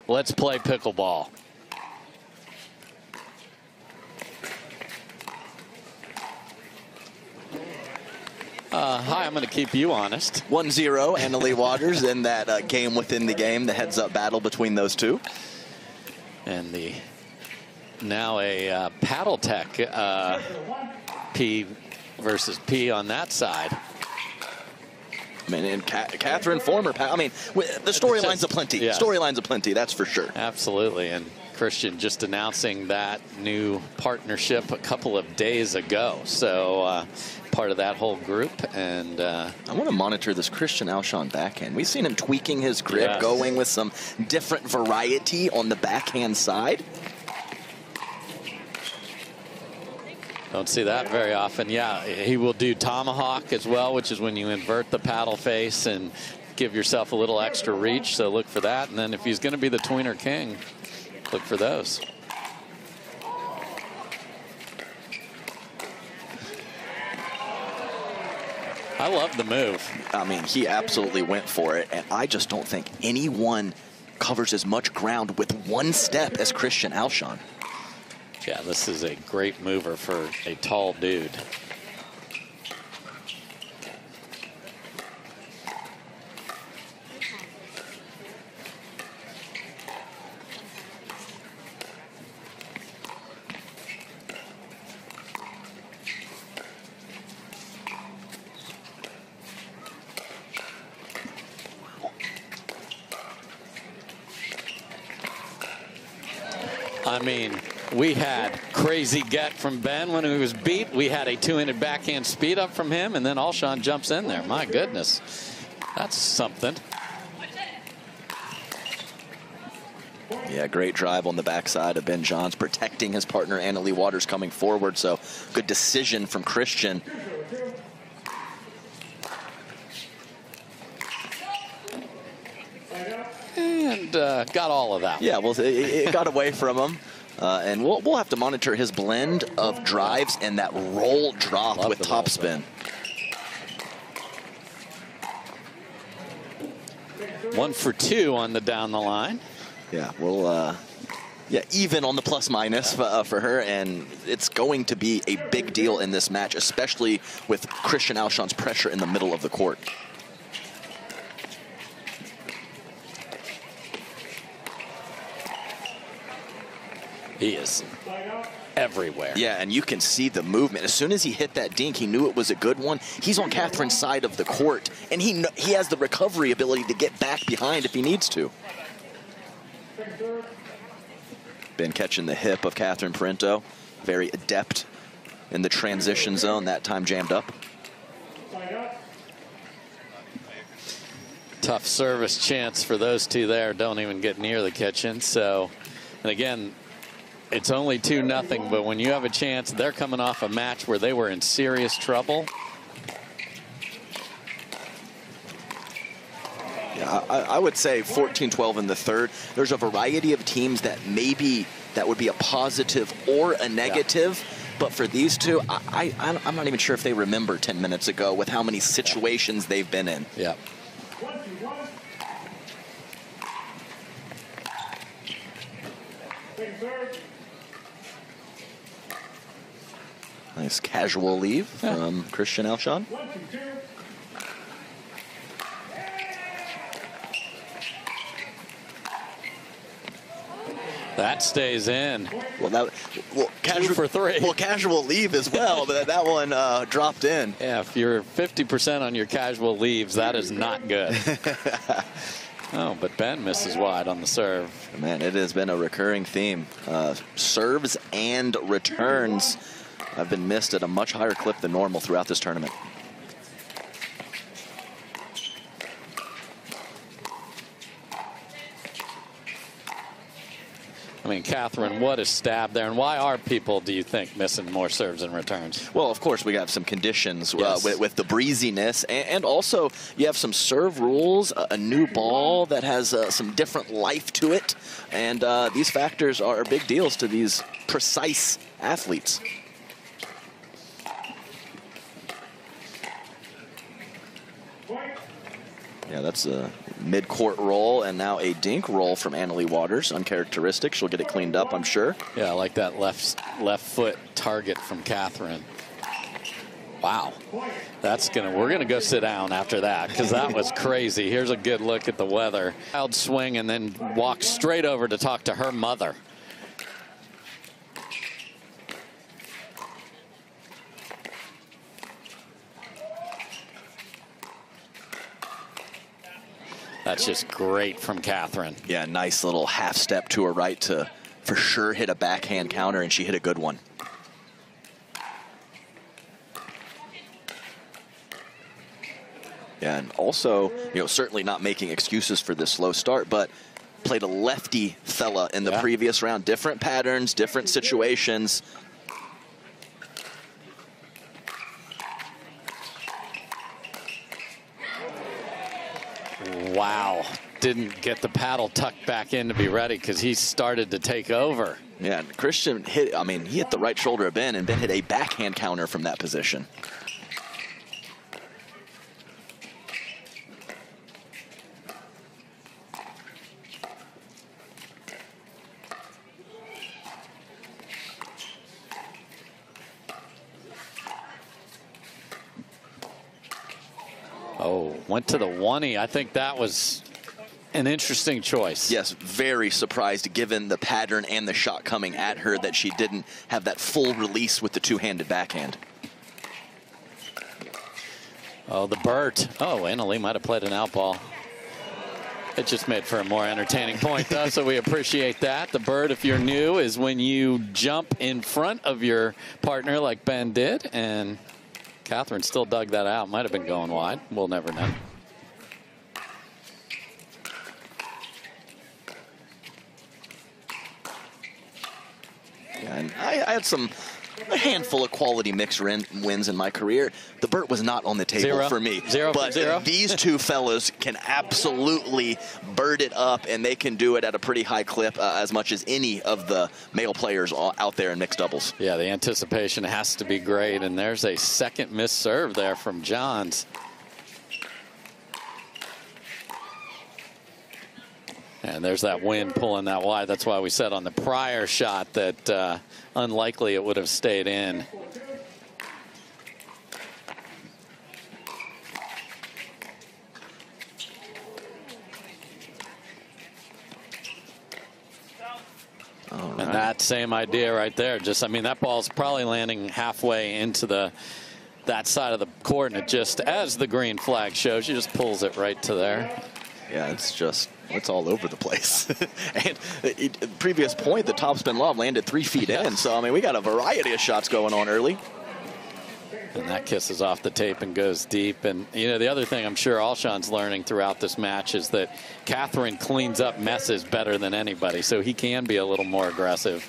Let's play pickleball. Hi, I'm going to keep you honest. 1-0, and Leigh Waters in that game within the game, the heads-up battle between those two. And the now a paddle tech P versus P on that side. I mean, and Catherine, former, I mean, the storylines aplenty. Yes. Storylines aplenty, that's for sure. Absolutely, and Christian just announcing that new partnership a couple of days ago. So part of that whole group. And I want to monitor this Christian Alshon backhand. We've seen him tweaking his grip, yes, going with some different variety on the backhand side. Don't see that very often. Yeah, he will do tomahawk as well, which is when you invert the paddle face and give yourself a little extra reach. So look for that. And then if he's going to be the tweener king, look for those. I love the move. I mean, he absolutely went for it, and I just don't think anyone covers as much ground with one step as Christian Alshon. Yeah, this is a great mover for a tall dude. I mean, we had crazy get from Ben when he was beat. We had a two-handed backhand speed up from him, and then Alshon jumps in there. My goodness, that's something. Yeah, great drive on the backside of Ben Johns, protecting his partner, Leigh Waters, coming forward. So good decision from Christian. And got all of that. Yeah, well, it got away from him. And we'll have to monitor his blend of drives and that roll drop with topspin. 1 for 2 on the down the line. Yeah, we'll yeah, even on the plus minus for her, and it's going to be a big deal in this match, especially with Christian Alshon's pressure in the middle of the court. He is everywhere. Yeah, and you can see the movement. As soon as he hit that dink, he knew it was a good one. He's on Catherine's side of the court, and he has the recovery ability to get back behind if he needs to. Been catching the hip of Catherine Parenteau. Very adept in the transition zone, that time jammed up. Tough service chance for those two there. Don't even get near the kitchen. So, and again, it's only 2-0, but when you have a chance, they're coming off a match where they were in serious trouble. Yeah, I would say 14-12 in the third. There's a variety of teams that maybe that would be a positive or a negative. Yeah. But for these two, I'm not even sure if they remember 10 minutes ago with how many situations they've been in. Yeah. Nice casual leave from Christian Alshon. That stays in. Well, casual 2 for 3. Well, casual leave as well, but that one dropped in. Yeah, if you're 50% on your casual leaves, that is not good. Oh, but Ben misses wide on the serve. Man, it has been a recurring theme. Serves and returns have been missed at a much higher clip than normal throughout this tournament. I mean, Catherine, what a stab there. And why are people, do you think, missing more serves and returns? Well, of course, we got some conditions Yes. with the breeziness. And also, you have some serve rules, a new ball that has some different life to it. And these factors are big deals to these precise athletes. Yeah, that's Mid-court roll, and now a dink roll from Annalie Waters. Uncharacteristic. She'll get it cleaned up, I'm sure. Yeah, I like that left foot target from Catherine. Wow. We're gonna go sit down after that, because that was crazy. Here's a good look at the weather. Wild swing and then walk straight over to talk to her mother. That's just great from Catherine. Yeah, nice little half step to her right to for sure hit a backhand counter, and she hit a good one. Yeah, and also, certainly not making excuses for this slow start, but played a lefty fella in the previous round. Different patterns, different situations. Wow. Didn't get the paddle tucked back in to be ready because he started to take over. Yeah, and Christian hit, he hit the right shoulder of Ben, and Ben hit a backhand counter from that position. Oh, went to the 1-y. I think that was an interesting choice. Yes, very surprised given the pattern and the shot coming at her that she didn't have that full release with the two-handed backhand. Oh, the Burt. Oh, Annalie might have played an out ball. It just made for a more entertaining point, though, so we appreciate that. The Burt, if you're new, is when you jump in front of your partner like Ben did, and Catherine still dug that out. Might have been going wide. We'll never know. Yeah, and I had a handful of quality mixed wins in my career. The Burt was not on the table for me. But these two fellows can absolutely bird it up, and they can do it at a pretty high clip, as much as any of the male players out there in mixed doubles. Yeah, the anticipation has to be great, and there's a second missed serve there from Johns. And there's that wind pulling that wide. That's why we said on the prior shot that unlikely it would have stayed in. And that same idea right there. Just, that ball's probably landing halfway into that side of the court, and it just, as the green flag shows, she just pulls it right to there. Yeah, it's all over the place. And previous point, the topspin lob landed 3 feet in. So, we got a variety of shots going on early. And that kisses off the tape and goes deep. And, the other thing I'm sure Alshon's learning throughout this match is that Catherine cleans up messes better than anybody. So he can be a little more aggressive.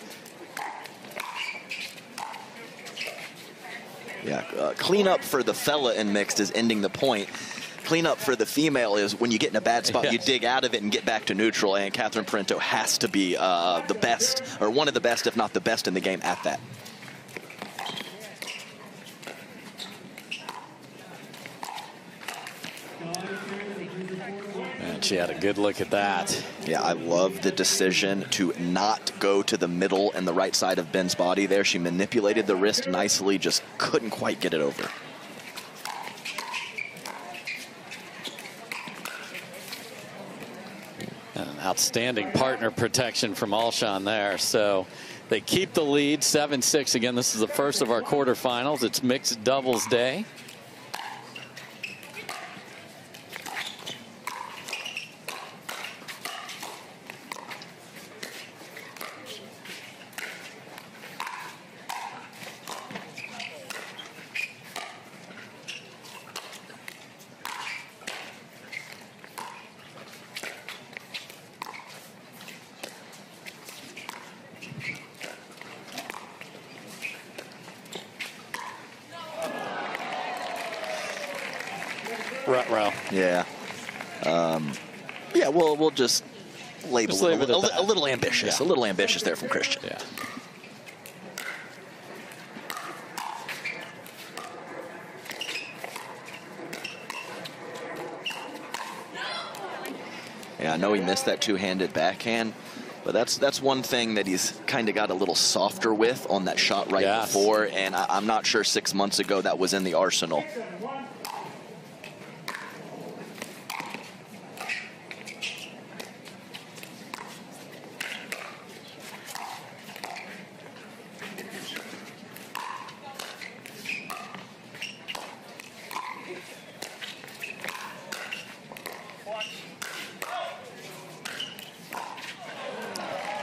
Yeah, clean up for the fella in mixed is ending the point. Clean up for the female is when you get in a bad spot, you dig out of it and get back to neutral, and Catherine Parenteau has to be the best, or one of the best, if not the best in the game at that. And she had a good look at that. Yeah, I love the decision to not go to the middle and the right side of Ben's body there. She manipulated the wrist nicely, just couldn't quite get it over. Outstanding partner protection from Alshon there. So they keep the lead 7-6. Again, this is the first of our quarterfinals. It's mixed doubles day. Ruh-roh. Yeah. Yeah, we'll just label it a little ambitious. Yeah. A little ambitious there from Christian. Yeah. Yeah, I know he missed that two-handed backhand, but that's one thing that he's kind of got a little softer with on that shot right before, and I'm not sure 6 months ago that was in the arsenal.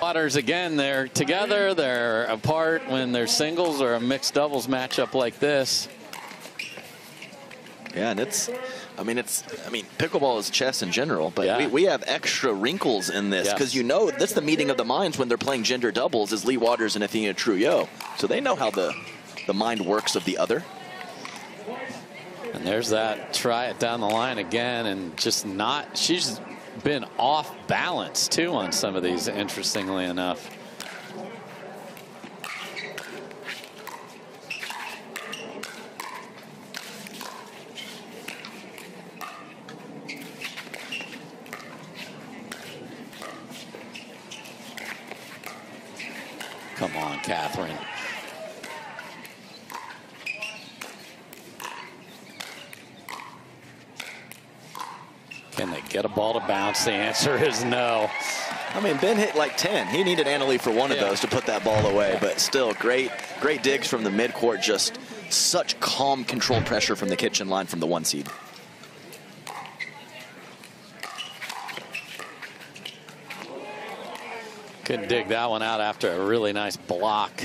Waters again, they're together, they're apart when they're singles or a mixed doubles matchup like this. Yeah, and I mean, pickleball is chess in general, but we have extra wrinkles in this because that's the meeting of the minds when they're playing gender doubles is Leigh Waters and Athena Trujillo. So they know how the mind works of the other. And there's that try it down the line again, and just not, she's been off balance too on some of these, interestingly enough. Come on, Catherine. Can they get a ball to bounce? The answer is no. I mean, Ben hit like 10. He needed Annalie for one of those to put that ball away, but still great digs from the midcourt. Just such calm, controlled pressure from the kitchen line from the 1 seed. Couldn't dig that one out after a really nice block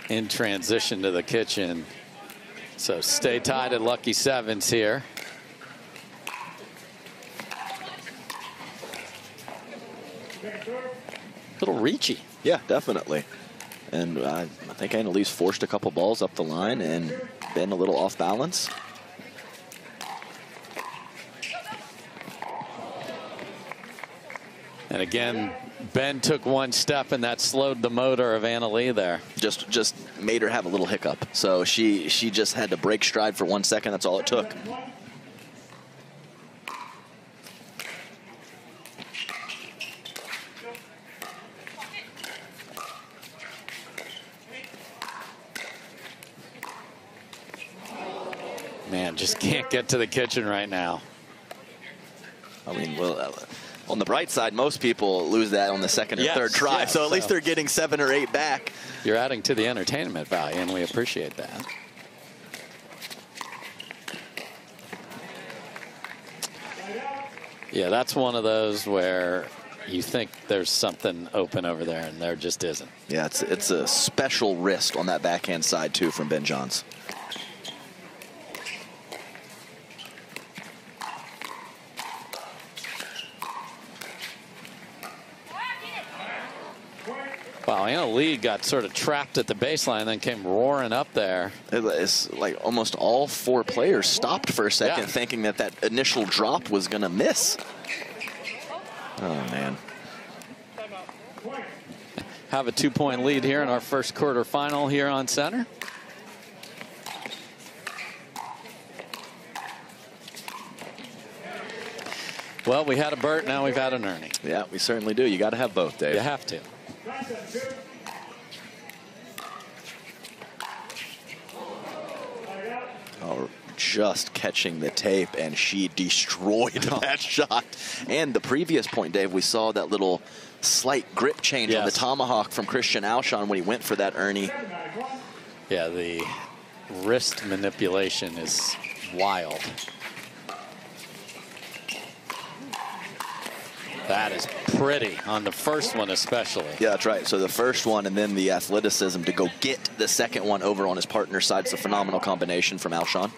in transition to the kitchen. So stay tied at lucky sevens here. Little reachy. Yeah, definitely. And I think Annalise forced a couple balls up the line and been a little off balance. And again, Ben took one step and that slowed the motor of Annalie there. Just made her have a little hiccup. So she just had to break stride for 1 second. That's all it took. Man, just can't get to the kitchen right now. I mean, well, on the bright side, most people lose that on the second or third try. So at least they're getting 7 or 8 back. You're adding to the entertainment value, and we appreciate that. Yeah, that's one of those where you think there's something open over there, and there just isn't. Yeah, it's a special wrist on that backhand side, too, from Ben Johns. Wow, Annalie got sort of trapped at the baseline, then came roaring up there. It's like almost all 4 players stopped for a second, thinking that initial drop was going to miss. Oh, man. Have a 2-point lead here in our first quarterfinal here on center. Well, we had a Bert, now we've had an Ernie. Yeah, we certainly do. You got to have both, Dave. You have to. Oh, just catching the tape, and she destroyed that shot. And the previous point, Dave, we saw that little slight grip change on the tomahawk from Christian Alshon when he went for that Ernie. Yeah, the wrist manipulation is wild. That is pretty on the first one especially. Yeah, that's right. So the first one and then the athleticism to go get the second one over on his partner's side. It's a phenomenal combination from Alshon.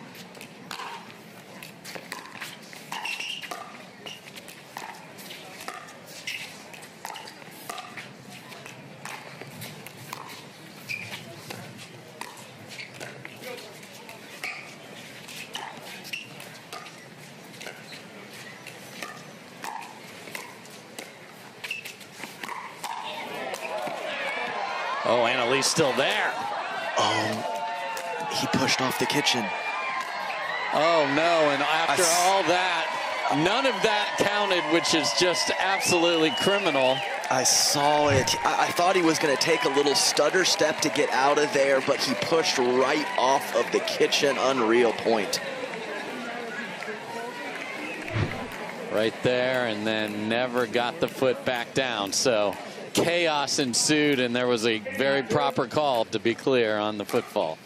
Oh, Annalie's still there. Oh, he pushed off the kitchen. Oh, no, and after all that, None of that counted, which is just absolutely criminal. I saw it. I thought he was going to take a little stutter step to get out of there, but he pushed right off of the kitchen. Unreal point. Right there, and then never got the foot back down. So chaos ensued, and there was a very proper call, to be clear, on the football.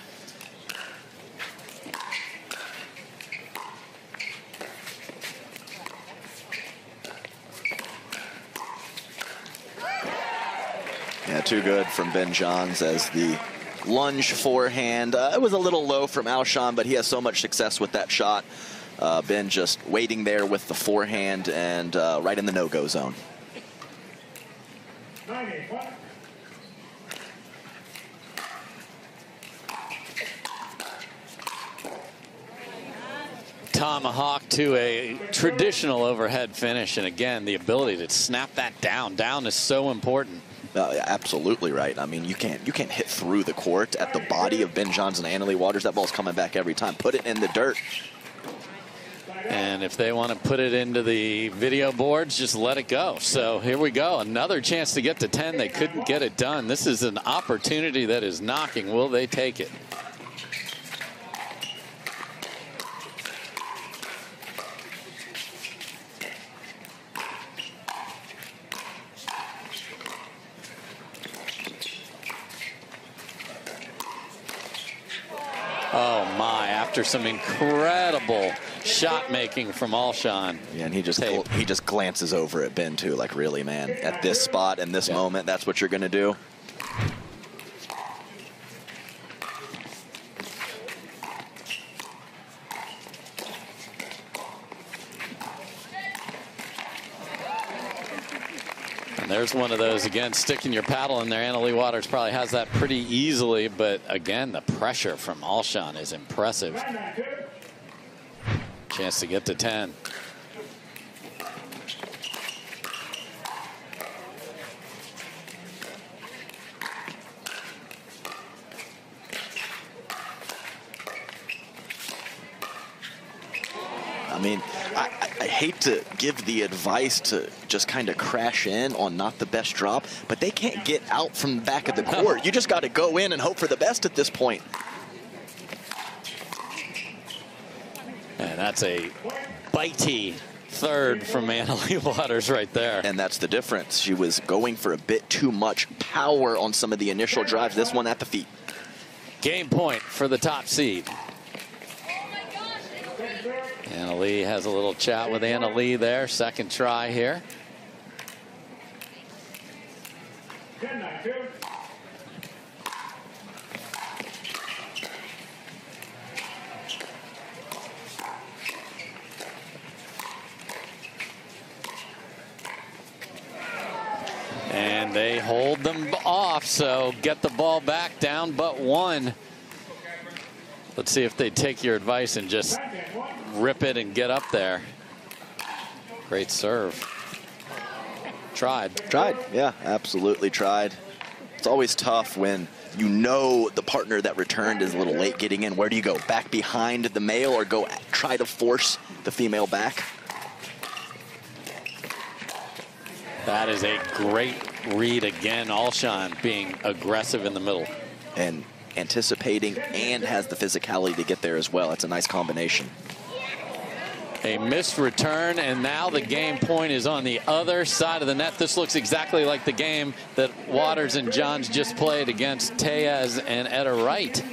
Yeah, too good from Ben Johns as the lunge forehand. It was a little low from Alshon, but he has so much success with that shot. Ben just waiting there with the forehand and right in the no-go zone. Tomahawk to a traditional overhead finish, and again, the ability to snap that down. Down is so important. Absolutely right. I mean, you can't hit through the court at the body of Ben Johns and Annalee Waters. That ball's coming back every time. Put it in the dirt. And if they want to put it into the video boards, just let it go. So here we go. Another chance to get to 10. They couldn't get it done. This is an opportunity that is knocking. Will they take it? Oh my, after some incredible shot making from Alshon. Yeah, and he just glances over at Ben too, like, really, man, at this spot and this moment, that's what you're gonna do. There's one of those again, sticking your paddle in there. Annalee Waters probably has that pretty easily, but again, the pressure from Alshon is impressive. Chance to get to 10. I mean, I hate to give the advice to just kind of crash in on not the best drop, but they can't get out from the back of the court. You just got to go in and hope for the best at this point. And that's a bitey third from Annalee Waters right there. And that's the difference. She was going for a bit too much power on some of the initial drives. This one at the feet. Game point for the top seed. Annalee has a little chat with Annalee there. Second try here. And they hold them off, so get the ball back, down but one. Let's see if they take your advice and just rip it and get up there. Great serve. Tried, yeah, absolutely tried. It's always tough when you know the partner that returned is a little late getting in. Where do you go? Back behind the male or go try to force the female back? That is a great read again. Alshon being aggressive in the middle. And anticipating and has the physicality to get there as well. It's a nice combination. A missed return, and now the game point is on the other side of the net. This looks exactly like the game that Waters and Johns just played against Tejas and Etta Wright.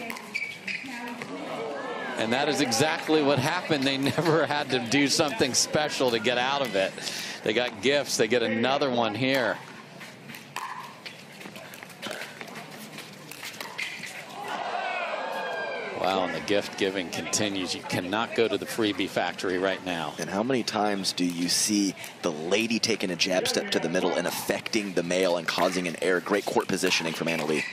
And that is exactly what happened. They never had to do something special to get out of it. They got gifts. They get another one here. Wow, and the gift giving continues. You cannot go to the freebie factory right now. And how many times do you see the lady taking a jab step to the middle and affecting the male and causing an error? Great court positioning from Annalee.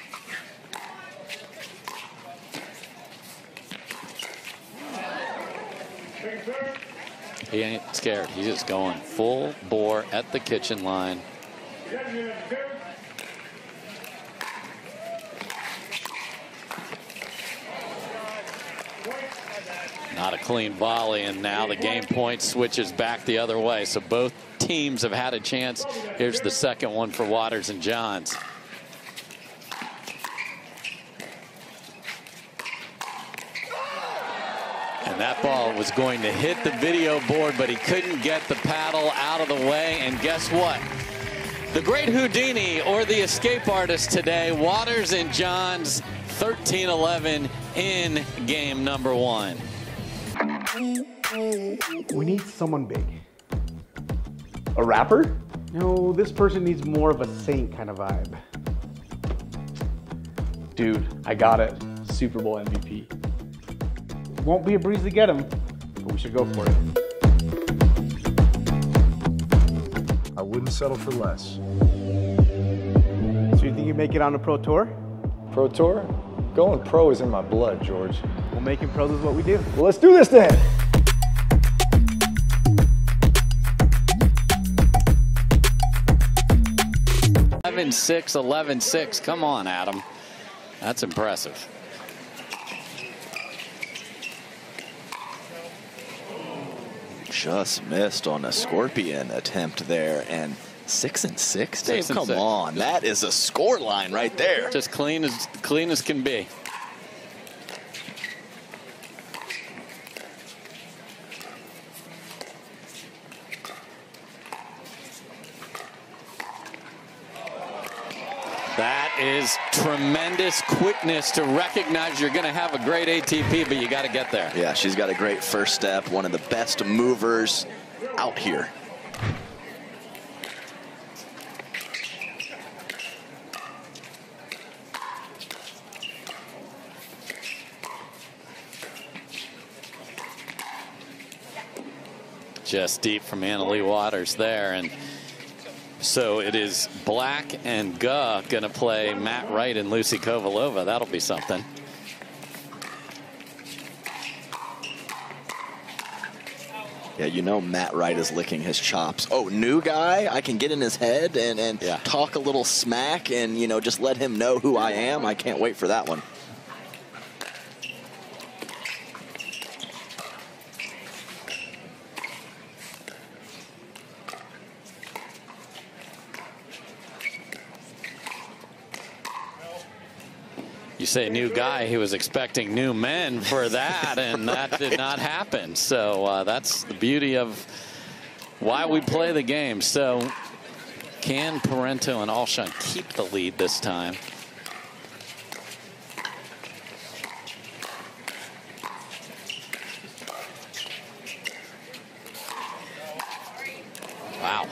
He ain't scared. He's just going full bore at the kitchen line. Not a clean volley, and now the game point switches back the other way. So both teams have had a chance. Here's the second one for Waters and Johns. And that ball was going to hit the video board, but he couldn't get the paddle out of the way. And guess what? The great Houdini, or the escape artist today, Waters and Johns, 13-11 in game number 1. We need someone big. A rapper? No, this person needs more of a saint kind of vibe. Dude, I got it. Super Bowl MVP. Won't be a breeze to get him, but we should go for it. I wouldn't settle for less. So you think you make it on the Pro Tour? Pro Tour? Going pro is in my blood, George. Well, making pros is what we do. Well, let's do this then. (11-6), 11-6. Come on, Adam. That's impressive. Just missed on a scorpion attempt there, and 6-6. Dave, come 6-6. on, that is a score line right there. Just clean as can be. That is tremendous quickness to recognize you're going to have a great ATP, but you got to get there. Yeah, she's got a great first step, one of the best movers out here. Just deep from Leigh Waters there. And so it is Black and Guh going to play Matt Wright and Lucy Kovalova. That'll be something. Yeah, you know Matt Wright is licking his chops. Oh, new guy? I can get in his head and Yeah. talk a little smack and, you know, just let him know who I am. I can't wait for that one. You say new guy, he was expecting new men for that, and that did not happen. So that's the beauty of why we play the game. So can Parenteau and Alshon keep the lead this time? Wow.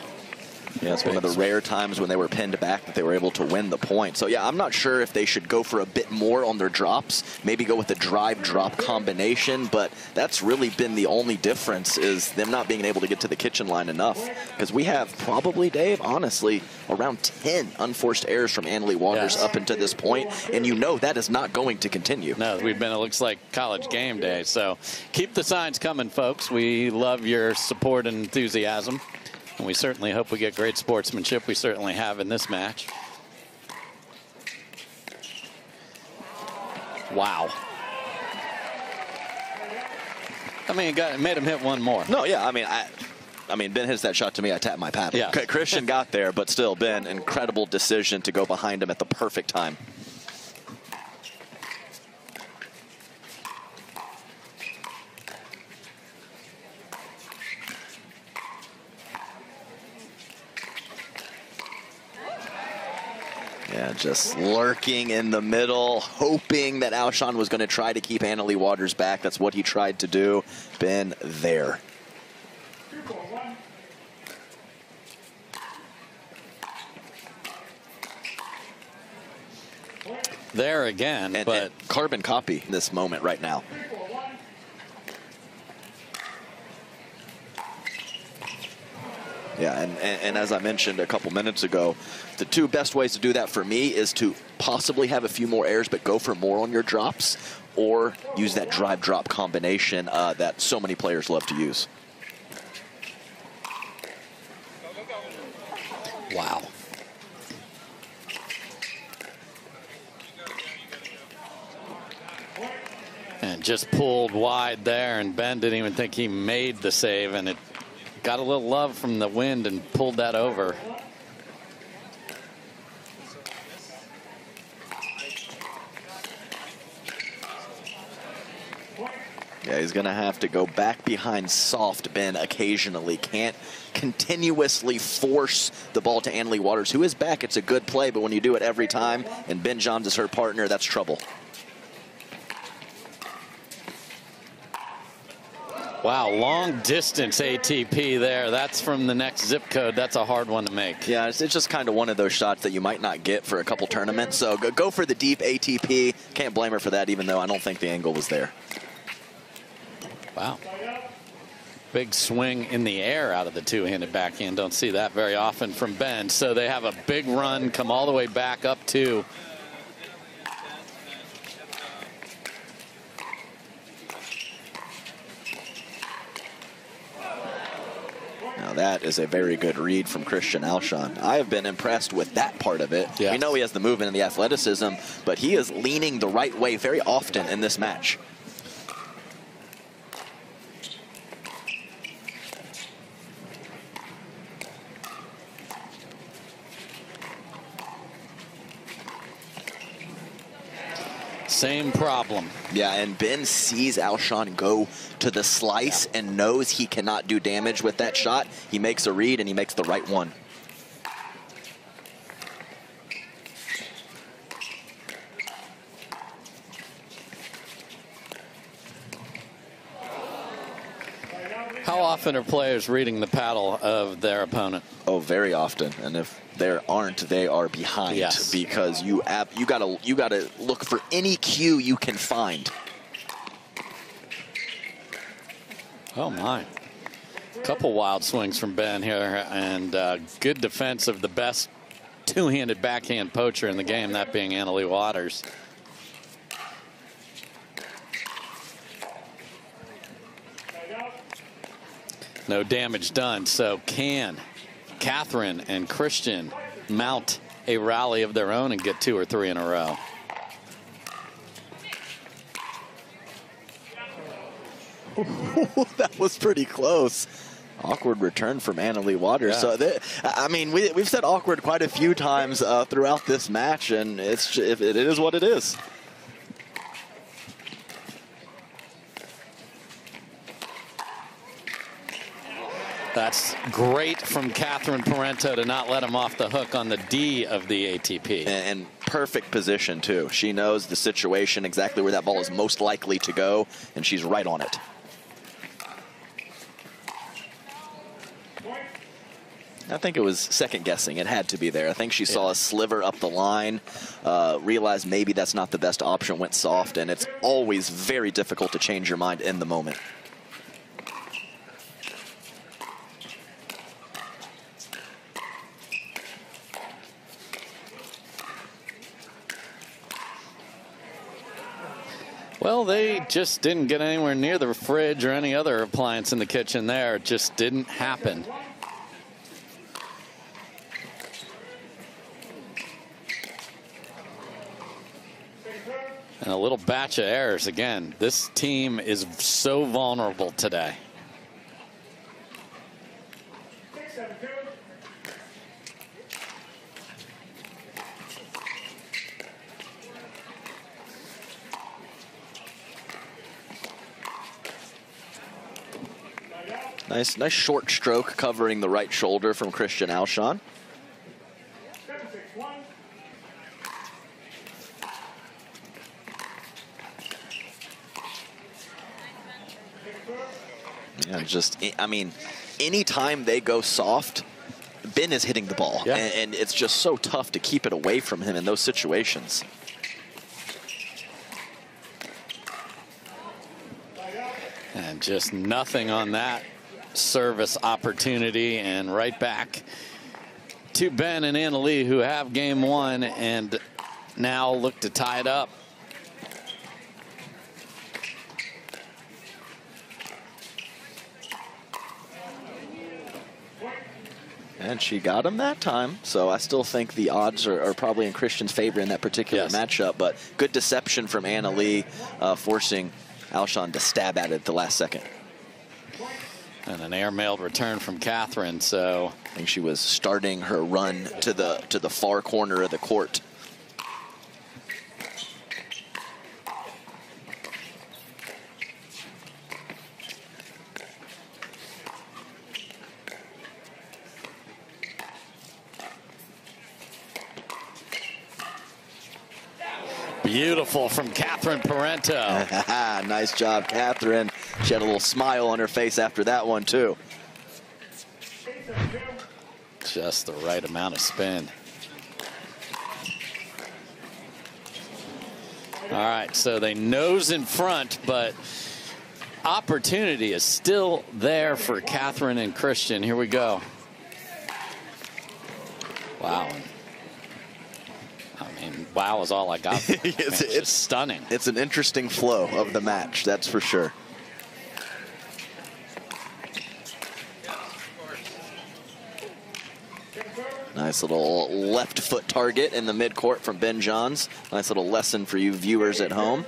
Yeah, it's one of the rare times when they were pinned back that they were able to win the point. So, yeah, I'm not sure if they should go for a bit more on their drops, maybe go with the drive-drop combination, but that's really been the only difference is them not being able to get to the kitchen line enough. Because we have probably, Dave, honestly, around 10 unforced errors from Leigh Waters up until this point, and you know that is not going to continue. No, we've been, it looks like college game day. So keep the signs coming, folks. We love your support and enthusiasm. And we certainly hope we get great sportsmanship. We certainly have in this match. Wow. I mean, it made him hit one more. No, yeah, I mean, Ben hits that shot to me, I tap my paddle. Yeah. Okay, Christian got there, but still, Ben, incredible decision to go behind him at the perfect time. Yeah, just lurking in the middle, hoping that Alshon was going to try to keep Leigh Waters back. That's what he tried to do. Been there. There again, And but carbon copy in this moment right now. Yeah, and as I mentioned a couple minutes ago, the two best ways to do that for me is to possibly have a few more errors but go for more on your drops, or use that drive-drop combination that so many players love to use. wow. And just pulled wide there, and Ben didn't even think he made the save, and it got a little love from the wind and pulled that over. Yeah, he's going to have to go back behind soft Ben occasionally. Can't continuously force the ball to Annalie Waters, who is back. It's a good play, but when you do it every time and Ben Johns is her partner, that's trouble. Wow, long distance ATP there. That's from the next zip code. That's a hard one to make. Yeah, it's just kind of one of those shots that you might not get for a couple tournaments. So go for the deep ATP. Can't blame her for that, even though I don't think the angle was there. Wow. Big swing in the air out of the two-handed backhand. Don't see that very often from Ben. So they have a big run, come all the way back up to Now that is a very good read from Christian Alshon. I have been impressed with that part of it. Yes. We know he has the movement and the athleticism, but he is leaning the right way very often in this match. same problem. Yeah, and Ben sees Alshon go to the slice and knows he cannot do damage with that shot. He makes a read and he makes the right one. How often are players reading the paddle of their opponent? Oh, very often. And if there aren't, they are behind. Yes. Because you gotta look for any cue you can find. Oh my! Couple wild swings from Ben here, and good defense of the best two-handed backhand poacher in the game, that being Annalie Waters. No damage done. So can Catherine and Christian mount a rally of their own and get 2 or 3 in a row? That was pretty close. Awkward return from Annalie Waters. Yeah. So, I mean, we've said awkward quite a few times throughout this match, and it is what it is. That's great from Catherine Parenteau to not let him off the hook on the D of the ATP. And perfect position, too. She knows the situation, exactly where that ball is most likely to go, and she's right on it. I think it was second guessing. It had to be there. I think she saw a sliver up the line, realized maybe that's not the best option, went soft, and it's always very difficult to change your mind in the moment. Well, they just didn't get anywhere near the fridge or any other appliance in the kitchen there. It just didn't happen. And a little batch of errors again. This team is so vulnerable today. Nice short stroke covering the right shoulder from Christian Alshon. Yeah, I mean, anytime they go soft, Ben is hitting the ball. Yeah. And it's just so tough to keep it away from him in those situations. And just nothing on that service opportunity, and right back to Ben and Annalie, who have game one and now look to tie it up. And she got him that time, so I still think the odds are probably in Christian's favor in that particular matchup, but good deception from Annalie, forcing Alshon to stab at it at the last second. And an airmailed return from Catherine, so I think she was starting her run to the far corner of the court. beautiful from Catherine Parenteau. Nice job, Catherine. She had a little smile on her face after that one, too. Just the right amount of spin. All right, so they nose in front, but opportunity is still there for Catherine and Christian. Here we go. Wow. I mean, wow is all I got. It's stunning. It's an interesting flow of the match, that's for sure. Nice little left foot target in the midcourt from Ben Johns. Nice little lesson for you viewers at home.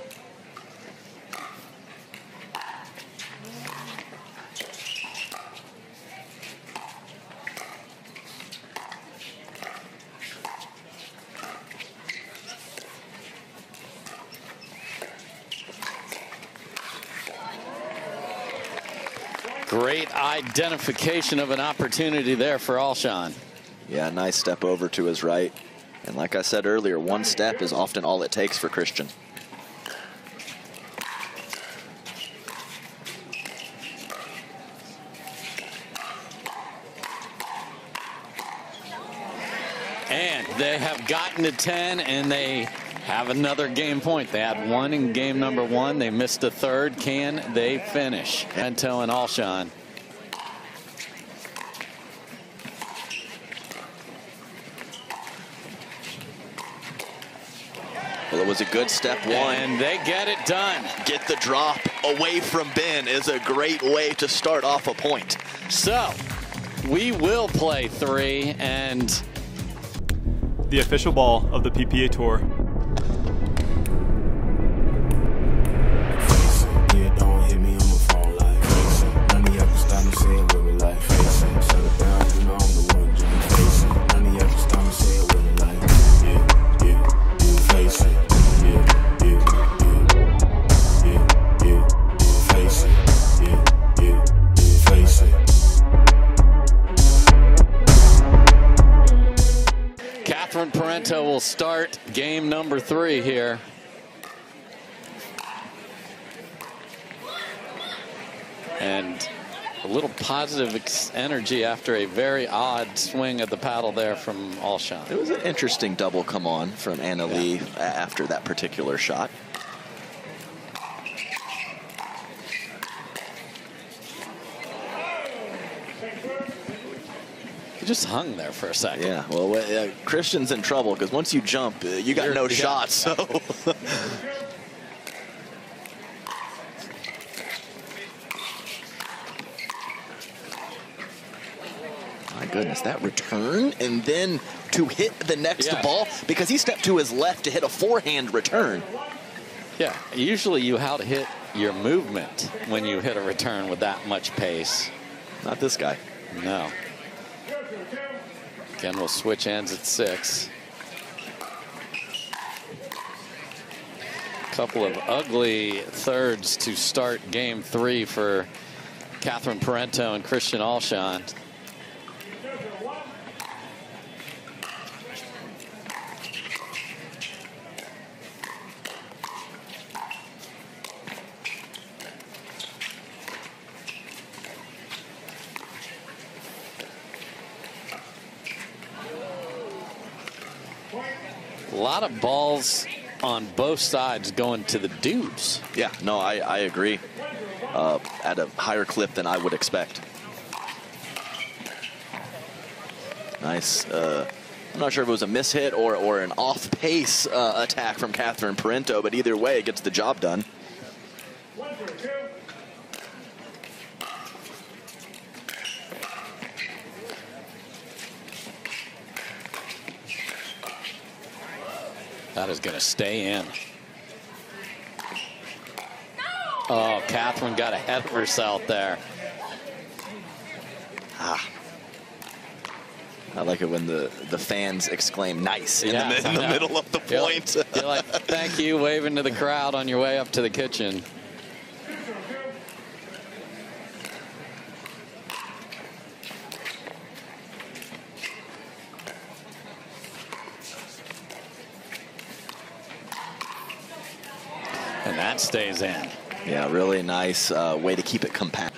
Great identification of an opportunity there for Alshon. Yeah, nice step over to his right. And like I said earlier, one step is often all it takes for Christian. And they have gotten to 10, and they have another game point. They had one in game number 1. They missed a third. Can they finish? Parenteau and Alshon. Well, it was a good step one. And they get it done. Get the drop away from Ben is a great way to start off a point. So, we will play 3, and the official ball of the PPA Tour. Parenteau will start game number 3 here. And a little positive energy after a very odd swing at the paddle there from Alshon. It was an interesting double come on from Anna Leigh after that particular shot. He just hung there for a second. Yeah, well, Christian's in trouble because once you jump, you got no shot, so. My goodness, that return and then to hit the next ball because he stepped to his left to hit a forehand return. Yeah, usually you how to hit your movement when you hit a return with that much pace. Not this guy. No. Again, we'll switch ends at 6. Couple of ugly thirds to start game 3 for Catherine Parenteau and Christian Alshon. A lot of balls on both sides going to the dudes. Yeah, no, I agree. At a higher clip than I would expect. Nice. I'm not sure if it was a mishit or an off-pace attack from Catherine Parenteau, but either way, it gets the job done. That is going to stay in. Oh, Catherine got ahead of herself there. I like it when the fans exclaim "nice" in the middle of the point. You're like, thank you, waving to the crowd on your way up to the kitchen. And that stays in. Yeah, really nice way to keep it compact.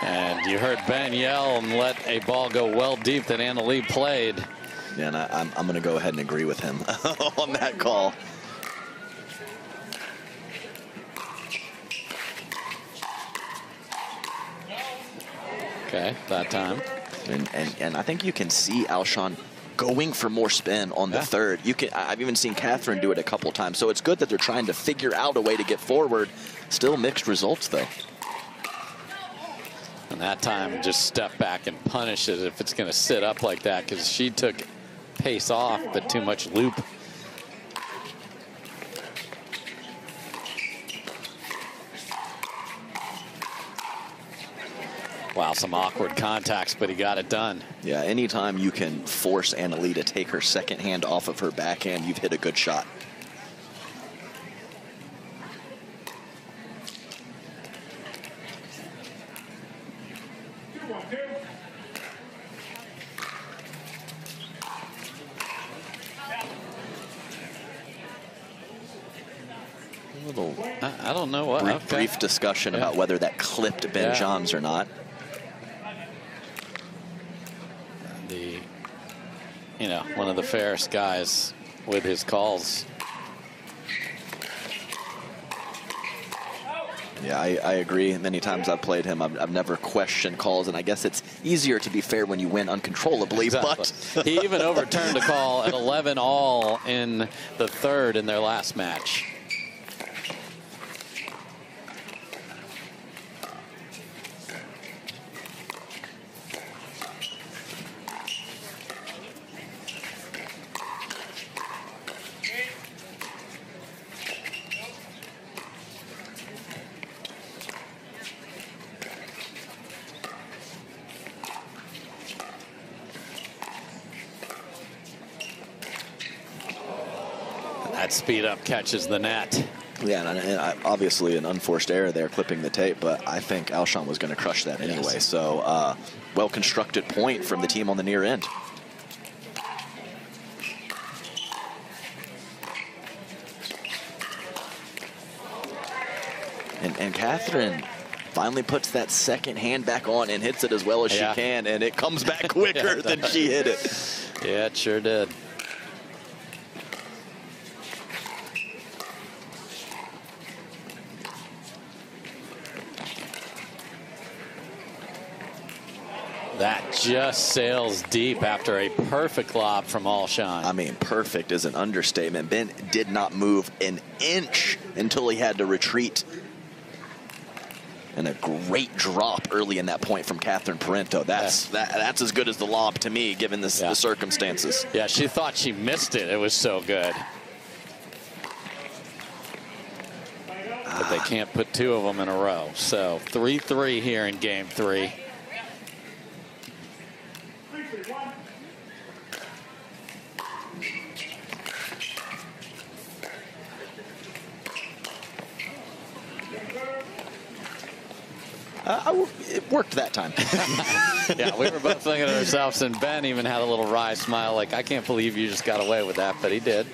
And you heard Ben yell and let a ball go well deep that Leigh played. Yeah, and I'm going to go ahead and agree with him on that call. Okay, that time. And I think you can see Alshon going for more spin on the third. I've even seen Catherine do it a couple times. So it's good that they're trying to figure out a way to get forward. Still mixed results, though. And that time, just step back and punish it if it's going to sit up like that, because she took pace off, but too much loop. Wow, some awkward contacts, but he got it done. Yeah, anytime you can force Leigh to take her second hand off of her backhand, you've hit a good shot. I don't know what. Brief discussion about whether that clipped Ben Johns or not. One of the fairest guys with his calls. Yeah, I agree. Many times I've played him, I've never questioned calls, and I guess it's easier to be fair when you win uncontrollably. Exactly. But he even overturned a call at 11-all in the third in their last match. That speed up catches the net. Yeah, and obviously an unforced error there, clipping the tape, but I think Alshon was going to crush that anyway. Yes. So well-constructed point from the team on the near end. And Catherine finally puts that second hand back on and hits it as well as she can, and it comes back quicker than she hit it. Yeah, it sure did. That just sails deep after a perfect lob from Alshon. I mean, perfect is an understatement. Ben did not move an inch until he had to retreat. And a great drop early in that point from Catherine Parenteau. That's as good as the lob to me, given the circumstances. Yeah, she thought she missed it. It was so good. But they can't put two of them in a row. So 3-3 here in game 3. It worked that time. Yeah, we were both thinking to ourselves, and Ben even had a little wry smile, like, I can't believe you just got away with that, but he did.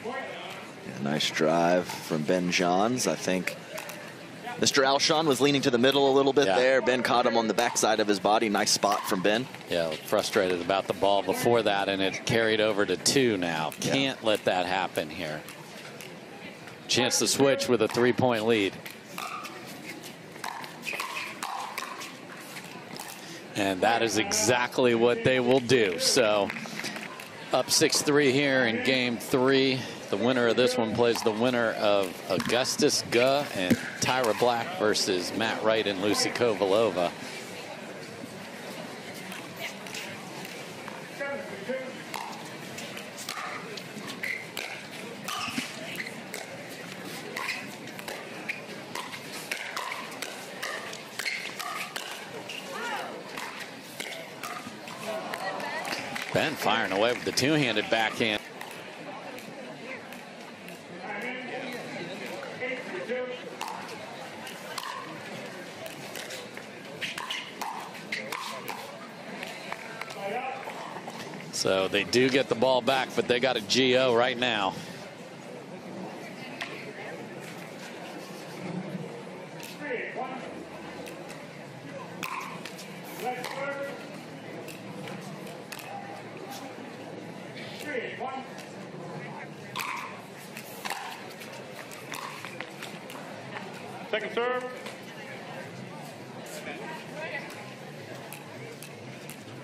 Yeah, nice drive from Ben Johns. I think Mr. Alshon was leaning to the middle a little bit there. Ben caught him on the backside of his body. Nice spot from Ben. Yeah, frustrated about the ball before that, and it carried over to 2 now. Can't let that happen here. Chance to switch with a 3-point lead. And that is exactly what they will do. So Up 6-3 here in game 3. The winner of this one plays the winner of Augustus Guh and Tyra Black versus Matt Wright and Lucy Kovalova. Ben firing away with the two-handed backhand. So they do get the ball back, but they got a GO right now. Second serve.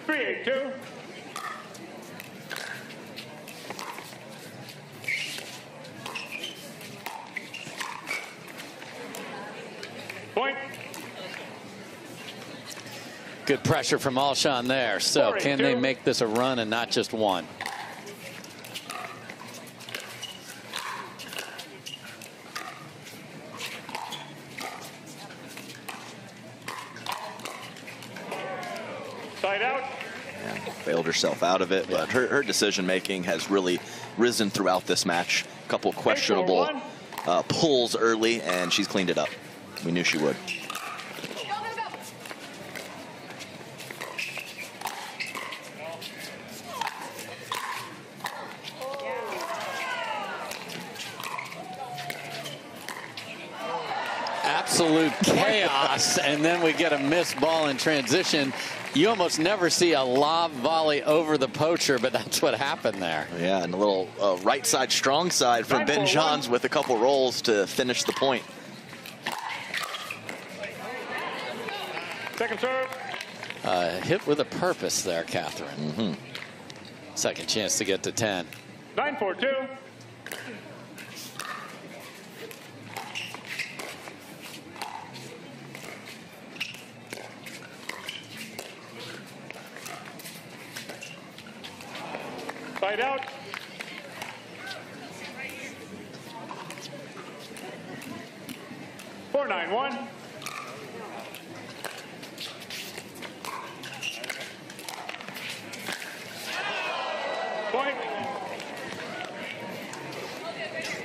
Three, 8-2. Point. Good pressure from Alshon there. So can they make this a run and not just one? Side out. Yeah, bailed herself out of it, but her decision making has really risen throughout this match. A couple questionable pulls early, and she's cleaned it up. We knew she would. Absolute chaos, and then we get a missed ball in transition. You almost never see a lob volley over the poacher, but that's what happened there. Yeah, and a little right side, strong side from Ben Johns with a couple rolls to finish the point. Second serve. Hit with a purpose there, Catherine. Second chance to get to 10. 9-4-2. Side out. Four, 9-1. Point.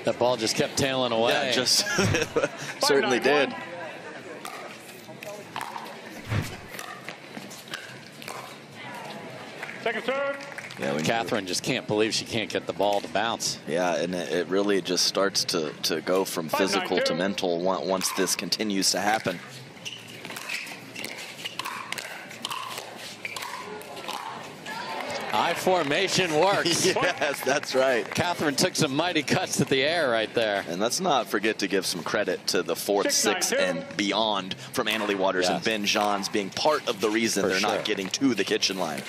That ball just kept tailing away. Yeah, just certainly did. Second serve. Yeah, Catherine just can't believe she can't get the ball to bounce. Yeah, and it really just starts to go from physical to mental once this continues to happen. I formation works. Yes, that's right. Catherine took some mighty cuts to the air right there. And let's not forget to give some credit to the 4th, 6th, and beyond from Annalie Waters and Ben Johns being part of the reason they're not getting to the kitchen line.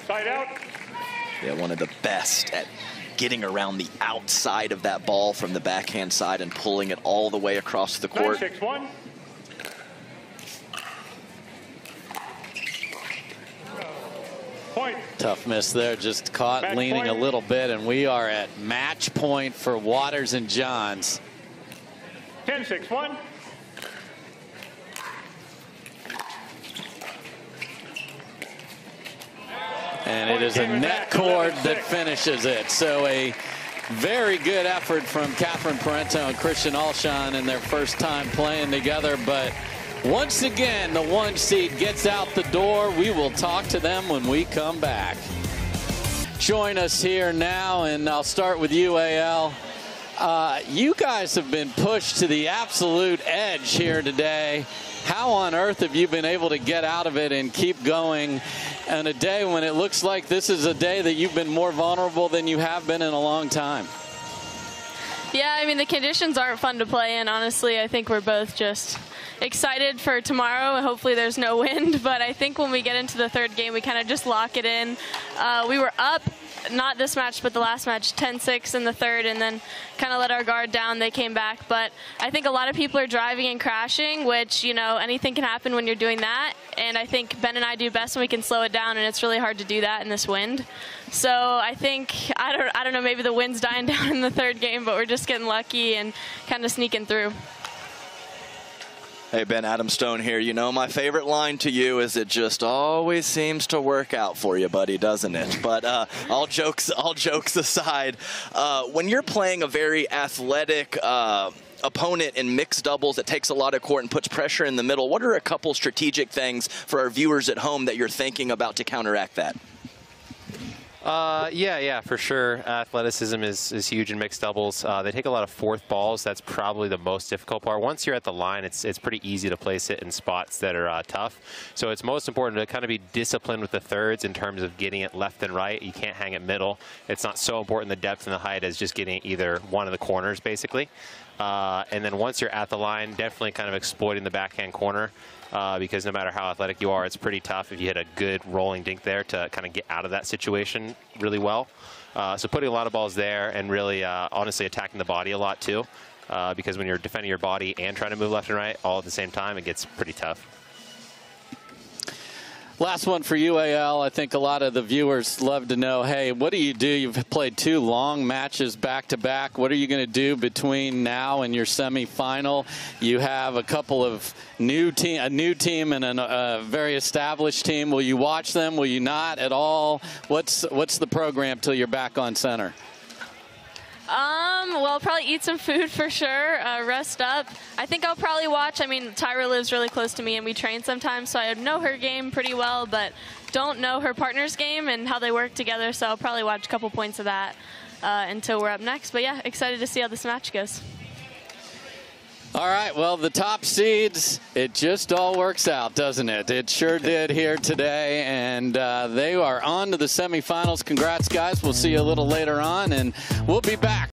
Side out. Yeah, one of the best at getting around the outside of that ball from the backhand side and pulling it all the way across the court. 9-6-1. Point. Tough miss there, just caught Match leaning point. a little bit, and we are at match point for Waters and Johns. 10-6-1. And it is a net cord that finishes it. So a very good effort from Catherine Parenteau and Christian Alshon in their first time playing together. But once again, the 1 seed gets out the door. We will talk to them when we come back. Join us here now, and I'll start with you, AL. You guys have been pushed to the absolute edge here today. How on earth have you been able to get out of it and keep going on a day when it looks like this is a day that you've been more vulnerable than you have been in a long time? Yeah, I mean, the conditions aren't fun to play in, honestly. I think we're both just excited for tomorrow, and hopefully there's no wind. But I think when we get into the third game, we kind of just lock it in. We were up, not this match, but the last match, 10-6 in the third, and then kind of let our guard down. They came back. But I think a lot of people are driving and crashing, which, you know, anything can happen when you're doing that. And I think Ben and I do best when we can slow it down, and it's really hard to do that in this wind. So I think, I don't know, maybe the wind's dying down in the third game, but we're just getting lucky and kind of sneaking through. Hey, Ben, Adam Stone here. You know, my favorite line to you is it just always seems to work out for you, buddy, doesn't it? But all jokes aside, when you're playing a very athletic opponent in mixed doubles that takes a lot of court and puts pressure in the middle, what are a couple strategic things for our viewers at home that you're thinking about to counteract that? Yeah, for sure. Athleticism is huge in mixed doubles. They take a lot of fourth balls. That's probably the most difficult part. Once you're at the line, it's pretty easy to place it in spots that are tough. So it's most important to kind of be disciplined with the thirds in terms of getting it left and right. You can't hang it middle. It's not so important the depth and the height as just getting either one of the corners, basically. And then once you're at the line, definitely kind of exploiting the backhand corner. Because no matter how athletic you are, it's pretty tough if you hit a good rolling dink there to kind of get out of that situation really well. So putting a lot of balls there and really, honestly, attacking the body a lot too. Because when you're defending your body and trying to move left and right all at the same time, it gets pretty tough. Last one for you, AL. I think a lot of the viewers love to know, hey, what do you do? You've played 2 long matches back-to-back. What are you going to do between now and your semifinal? You have a couple of a new team and a very established team. Will you watch them? Will you not at all? What's the program till you're back on center? Well, I'll probably eat some food for sure, rest up. I think I'll probably watch. I mean, Tyra lives really close to me and we train sometimes, so I know her game pretty well, but don't know her partner's game and how they work together, so I'll probably watch a couple points of that until we're up next. But yeah, excited to see how this match goes. All right, well, the top seeds, it just all works out, doesn't it? It sure did here today, and they are on to the semifinals. Congrats, guys. We'll see you a little later on, and we'll be back.